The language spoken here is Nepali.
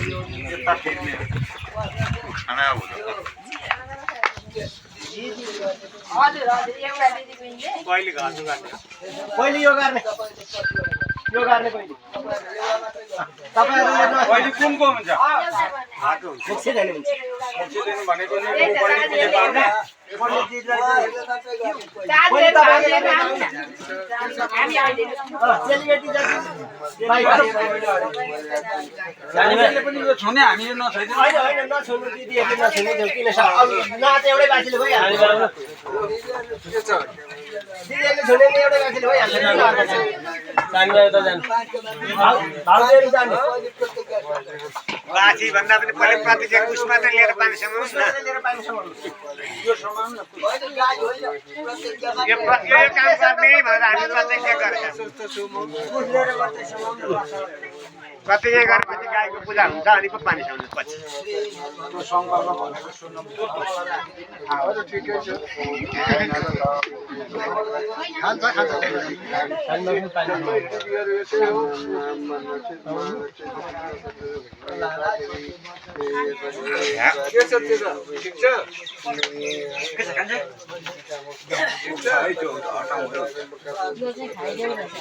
यता फेर्ने खाना हुँदैन हजुर हजुर एउटा दिदी बहिनीले पहिले घाँसो काट्ने पहिले यो गर्ने पहिले तपाईहरुले पहिले कुनको हुन्छ हातो हुन्छ मुक्से दिनु हुन्छ मुक्से दिनु भनेको नि पहिले पूजा पाउने पहिले दिदीलाई पहिले तपाईहरुले हामी अहिले सेलिब्रेटी जति भाइ हामीले पनि यो छुने हामीले नछैदिनु हैन हैन नछुनु दिदीहरुले नछुनु देऊ किन नाच एउटै बासीले भइहाल्छ दिदीहरुले छुने एउटै बासीले भइहाल्छ जान्नु त जानु भाउजूहरु जानु बासी भन्दा पनि पहिले प्रतिज्ञा कुसमा त लिएर पानी समाउनु न यो समान न यो काम गर्ने भनेर हामी प्रतिज्ञा गरेका प्रतिज्ञा गरेपछि गाईको पूजा हुन्छ अनि पो पानी समाउनु पछि त्यो संकल्प भनेको सुन्नु हजुर ठिकै छ खान्छ के छ त्यो त ठिक छ के छ खान्छ ठिक छ है त्यो हटाउनु यो चाहिँ खाइदेऊ रहेछ